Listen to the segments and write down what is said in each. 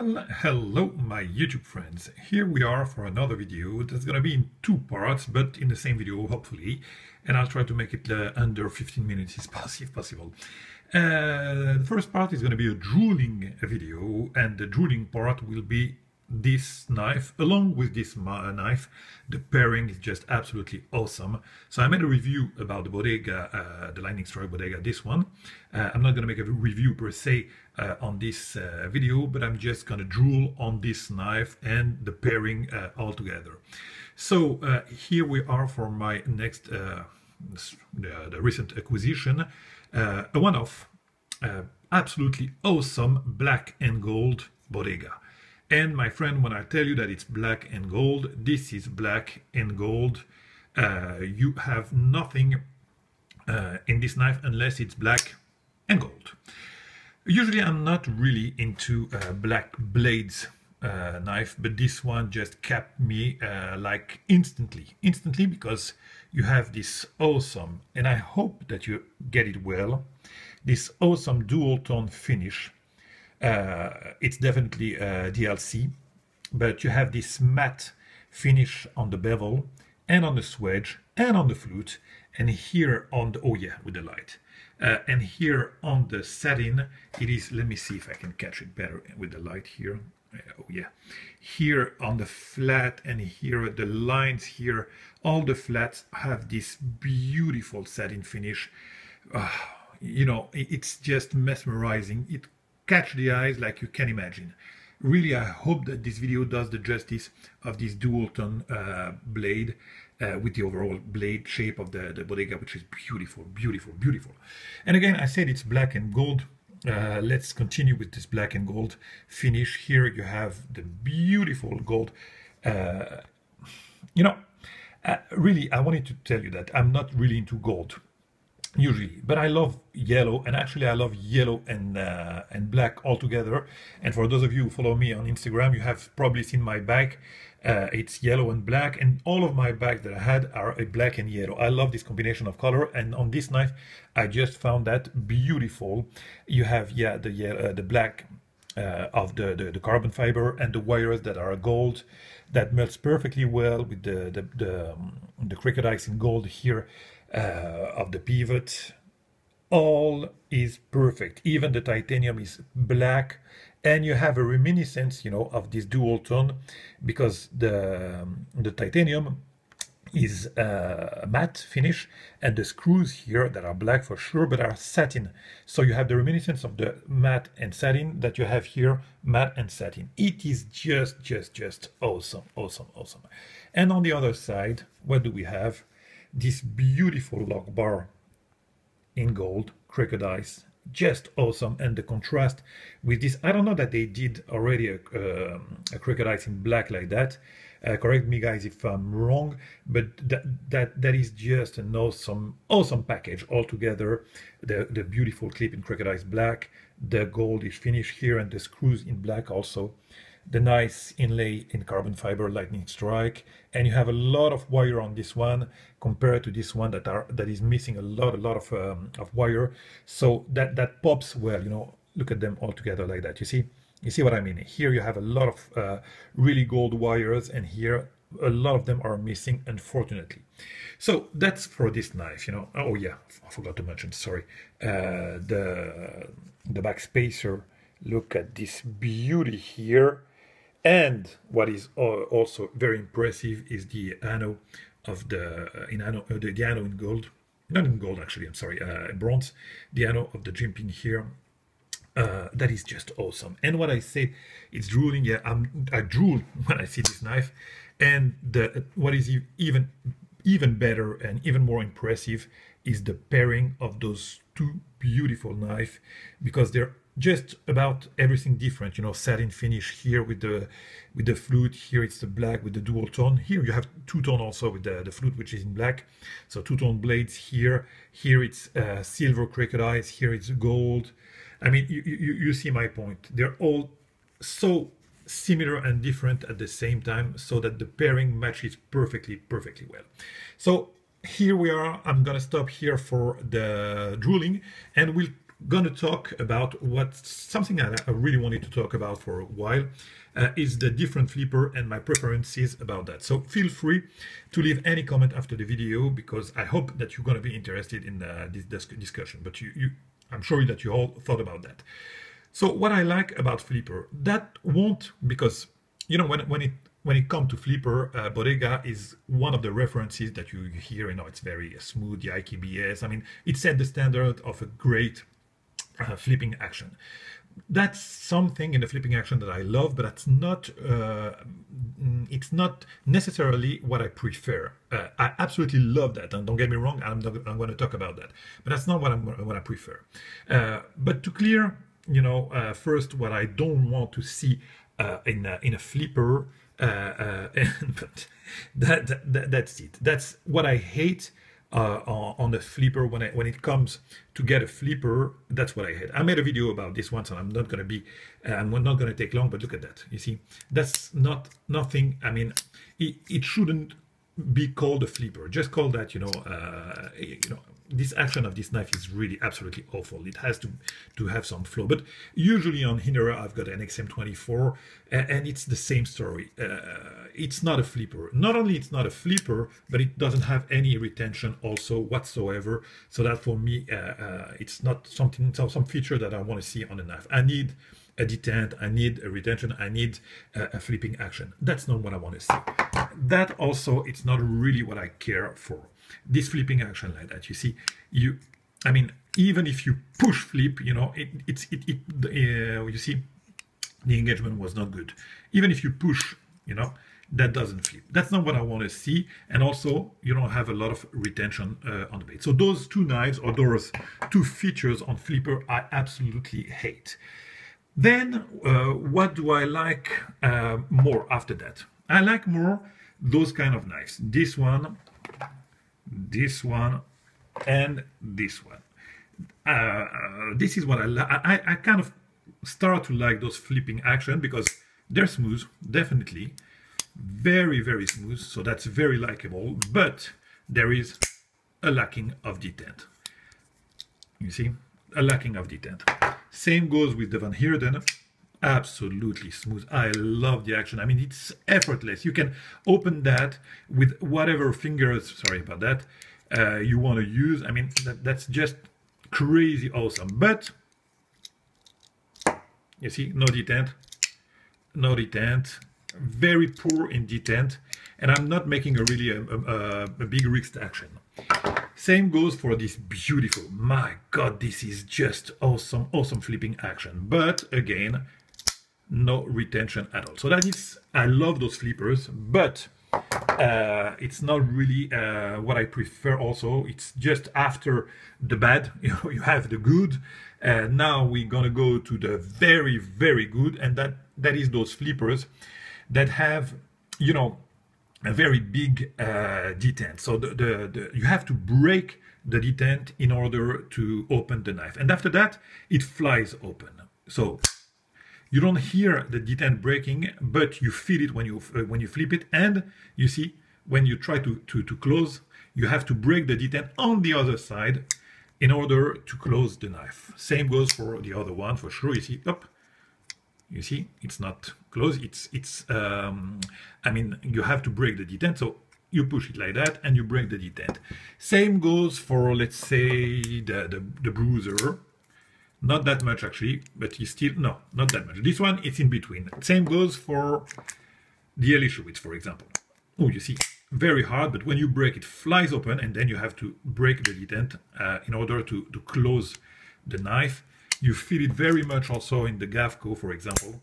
Well, hello my YouTube friends. Here we are for another video that's gonna be in two parts, but in the same video hopefully, and I'll try to make it under 15 minutes if possible. The first part is gonna be a drooling video, and the drooling part will be this knife along with this knife. The pairing is just absolutely awesome. So I made a review about the Bodega, the Lightning Strike Bodega, this one. I'm not gonna make a review per se on this video, but I'm just gonna drool on this knife and the pairing all together. So here we are for my next the recent acquisition, a one-off, absolutely awesome black and gold Bodega. And my friend, when I tell you that it's black and gold, this is black and gold. You have nothing in this knife unless it's black and gold. Usually I'm not really into black blades knife, but this one just kept me like instantly because you have this awesome, and I hope that you get it well, this awesome dual tone finish. It's definitely DLC, but you have this matte finish on the bevel and on the swedge and on the flute, and here on the, oh yeah, with the light, and here on the satin it is, let me see if I can catch it better with the light here. Oh yeah, here on the flat, and here the lines here, all the flats have this beautiful satin finish. You know, it's just mesmerizing. It catch the eyes like you can imagine. Really, I hope that this video does the justice of this dual tone blade with the overall blade shape of the Bodega, which is beautiful, beautiful, beautiful. And again, I said it's black and gold. Let's continue with this black and gold finish. Here you have the beautiful gold. You know, really, I wanted to tell you that I'm not really into gold usually, but I love yellow, and actually I love yellow and black all together. And for those of you who follow me on Instagram, you have probably seen my bag. It's yellow and black, and all of my bags that I had are a black and yellow. I love this combination of color, and on this knife I just found that beautiful. You have, yeah, the black of the carbon fiber, and the wires that are gold, that melts perfectly well with the cricket ice in gold here of the pivot. All is perfect. Even the titanium is black, and you have a reminiscence, you know, of this dual tone, because the titanium is a matte finish, and the screws here that are black for sure, but are satin. So you have the reminiscence of the matte and satin that you have here, matte and satin. It is just awesome, awesome, awesome. And on the other side, what do we have? This beautiful lock bar in gold, cricket ice, just awesome. And the contrast with this, I don't know that they did already a cricket ice in black like that. Correct me guys if I'm wrong, but that is just an awesome package altogether. The beautiful clip in cricket ice black, the goldish finish here, and the screws in black also. The nice inlay in carbon fiber Lightning Strike, and you have a lot of wire on this one compared to this one that is missing a lot of wire. So that pops well, you know. Look at them all together like that. You see what I mean? Here you have a lot of really gold wires, and here a lot of them are missing, unfortunately. So that's for this knife, you know. Oh yeah, I forgot to mention, sorry, the back spacer. Look at this beauty here. And what is also very impressive is the ano of the ano in gold, not in gold actually, I'm sorry, bronze, the ano of the jimping here. That is just awesome. And what I say, it's drooling. Yeah, I drool when I see this knife. And what is even better and even more impressive is the pairing of those two beautiful knives, because they're just about everything different, you know. Satin finish here with the flute. Here it's the black with the dual tone. Here you have two-tone also with the flute, which is in black. So two-tone blades here. Here it's silver cricket eyes. Here it's gold. I mean, you see my point. They're all so similar and different at the same time, so that the pairing matches perfectly well. So here we are. I'm gonna stop here for the drooling, and we'll gonna talk about something that I really wanted to talk about for a while, is the different flipper and my preferences about that. So feel free to leave any comment after the video, because I hope that you're gonna be interested in this discussion. But I'm sure that you all thought about that. So what I like about flipper, that won't, because you know, when it comes to flipper, Bodega is one of the references that you hear. You know, it's very smooth, the IKBS. I mean, it set the standard of a great flipping action. That's something in the flipping action that I love, but that's not. It's not necessarily what I prefer. I absolutely love that, and don't get me wrong. I'm going to talk about that, but that's not what I prefer. But to clear, you know, first what I don't want to see in a flipper. But that's it. That's what I hate on the flipper. When it comes to get a flipper, that's what I hate. I made a video about this once, and I'm not going to take long. But look at that. You see, that's nothing. I mean, it shouldn't be called a flipper. Just call that, you know, this action of this knife is really absolutely awful. It has to have some flow. But usually on Hinera, I've got an XM24, and it's the same story. It's not a flipper. Not only it's not a flipper, but it doesn't have any retention also whatsoever. So that for me, it's not some feature that I want to see on a knife. I need a detent, I need a retention, I need a flipping action. That's not what I want to see. That also, it's not really what I care for. This flipping action like that, you see, I mean, even if you push flip, you know, you see, the engagement was not good. Even if you push, you know, that doesn't flip. That's not what I want to see. And also, you don't have a lot of retention on the blade. So those two knives, or those two features on flipper, I absolutely hate. Then, what do I like more after that? I like more those kind of knives. This one, and this one. This is what I like. I kind of start to like those flipping action because they're smooth, definitely. Very, very smooth, so that's very likable, but there is a lacking of detent. You see? A lacking of detent. Same goes with the Van Heerden. Absolutely smooth. I love the action. I mean, it's effortless. You can open that with whatever fingers, sorry about that, you want to use. I mean, that's just crazy awesome. But you see, no detent, no detent, very poor in detent, and I'm not making a really a big risk action. Same goes for this beautiful, my God, this is just awesome, awesome flipping action. But again, no retention at all. So that is, I love those flippers, but it's not really what I prefer also. It's just after the bad, you know, you have the good. Now we're gonna go to the very, very good, and that is those flippers that have, you know, a very big detent. So you have to break the detent in order to open the knife, and after that it flies open. So you don't hear the detent breaking, but you feel it when you flip it, and you see when you try to close, you have to break the detent on the other side in order to close the knife. Same goes for the other one for sure. You see, up. You see, it's not closed. I mean, you have to break the detent. So you push it like that, and you break the detent. Same goes for, let's say, the bruiser. Not that much actually, but you still, no, not that much. This one, it's in between. Same goes for the Elishowitz, for example. Oh, you see, very hard, but when you break, it flies open, and then you have to break the detent in order to close the knife. You feel it very much also in the Gavco, for example.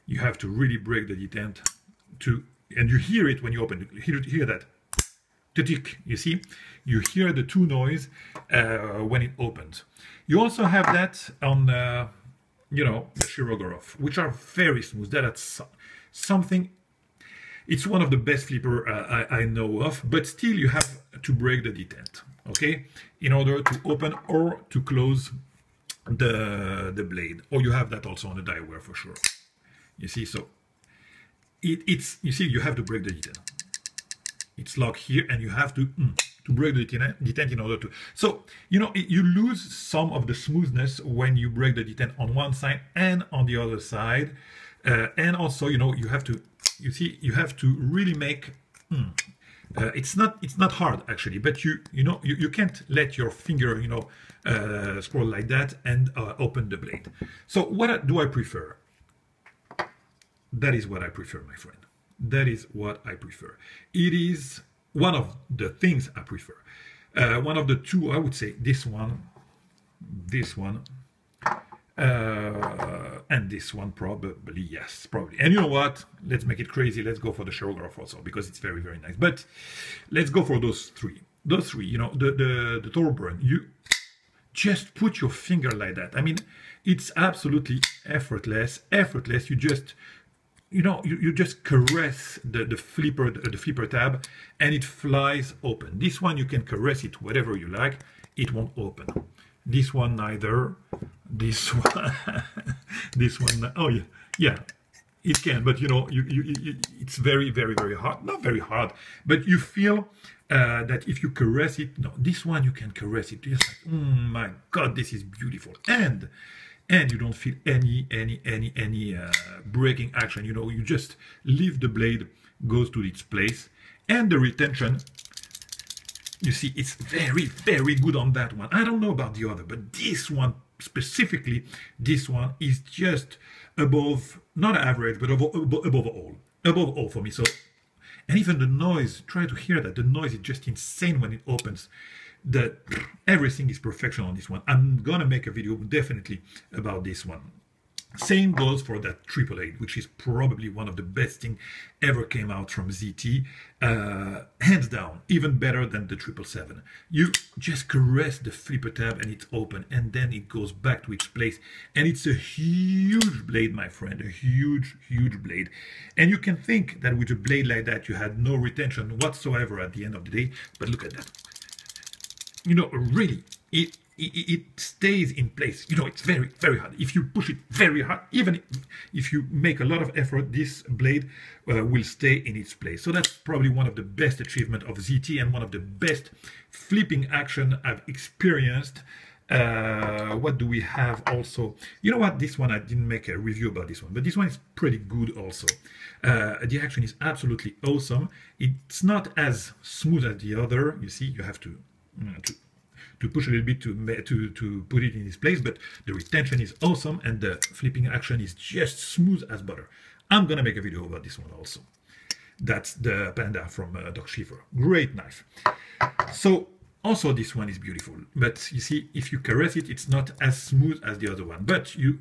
You have to really break the detent and you hear it when you open it. Hear that. Tick, you see? You hear the two noise when it opens. You also have that on, you know, the Shirogorov, which are very smooth. That's something, it's one of the best flipper I know of, but still you have to break the detent, okay? In order to open or to close the blade, or you have that also on the Daiwa for sure. You see, so you see, you have to break the detent. It's locked here, and you have to to break the detent in order to. So, you know, you lose some of the smoothness when you break the detent on one side and on the other side. And also, you know, you have to, you see, you have to really make, it's not hard actually, but you can't let your finger, you know, scroll like that and open the blade. So what do I prefer? That is what I prefer, my friend. That is what I prefer. It is one of the things I prefer. One of the two, I would say this one, and this one probably, yes, probably. And you know what? Let's make it crazy. Let's go for the chirograph also because it's very, very nice. But let's go for those three. Those three, you know, the Thorburn, you just put your finger like that. I mean, it's absolutely effortless. You just, you know, you just caress the flipper tab and it flies open. This one you can caress it whatever you like, it won't open. This one neither. This one, this one. Oh yeah, it can. But you know, it's very, very, very hard. Not very hard, but you feel that if you caress it, no, this one you can caress it. Just like, my God, this is beautiful, and you don't feel any breaking action. You know, you just leave the blade, goes to its place, and the retention. You see, it's very, very good on that one. I don't know about the other, but this one specifically, this one is just above, not average, but above all for me. So, and even the noise, try to hear that. The noise is just insane when it opens. Everything is perfection on this one. I'm gonna make a video definitely about this one. Same goes for that 888, which is probably one of the best thing ever came out from ZT. Hands down, even better than the 777. You just caress the flipper tab and it's open, and then it goes back to its place. And it's a huge blade, my friend, a huge, huge blade. And you can think that with a blade like that, you had no retention whatsoever at the end of the day. But look at that. You know, really, it stays in place. You know, it's very, very hard. If you push it very hard, even if you make a lot of effort, this blade will stay in its place. So that's probably one of the best achievements of ZT and one of the best flipping action I've experienced. What do we have also? You know what? This one, I didn't make a review about this one, but this one is pretty good also. The action is absolutely awesome. It's not as smooth as the other. You see, you have to push a little bit to put it in its place, but the retention is awesome and the flipping action is just smooth as butter. I'm gonna make a video about this one also. That's the Panda from Doc Schiffer. Great knife. So also this one is beautiful, but you see, if you caress it, it's not as smooth as the other one, but you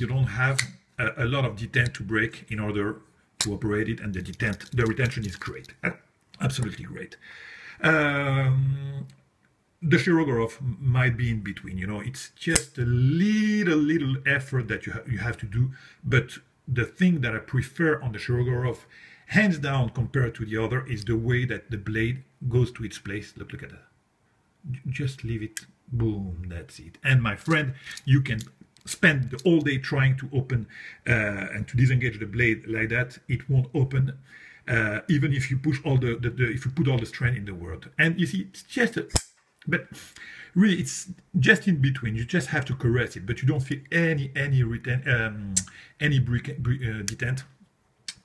don't have a lot of detent to break in order to operate it, and the retention is great, absolutely great. The chirograph might be in between, you know, it's just a little effort that you have to do, but the thing that I prefer on the chirograph, hands down compared to the other, is the way that the blade goes to its place. Look at that. Just leave it, boom, that's it. And my friend, you can spend the whole day trying to open and to disengage the blade like that. It won't open, even if you push all if you put all the strength in the world. And you see, it's just but really, it's just in between. You just have to caress it, but you don't feel any detent.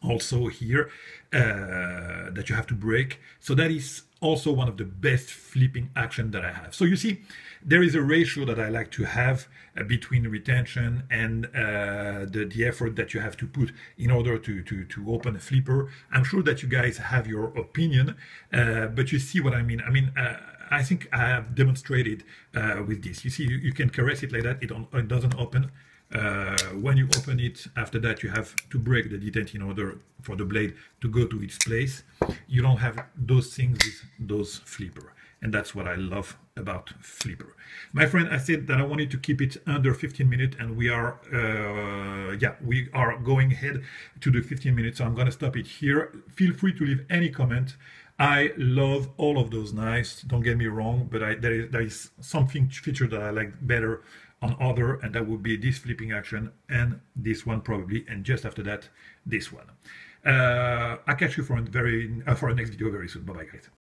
Also here that you have to break. So that is also one of the best flipping action that I have. So you see, there is a ratio that I like to have between retention and the effort that you have to put in order to open a flipper. I'm sure that you guys have your opinion, but you see what I mean. I think I have demonstrated with this. You see, you can caress it like that, it doesn't open. When you open it, after that you have to break the detent in order for the blade to go to its place. You don't have those things with those flipper, and that's what I love about flipper. My friend, I said that I wanted to keep it under 15 minutes, and we are we are going ahead to the 15 minutes, so I'm gonna stop it here. Feel free to leave any comment. I love all of those knives, don't get me wrong, but there is something feature that I like better on other, and that would be this flipping action and this one probably, and just after that, this one. I'll catch you for a next video very soon. Bye bye, guys.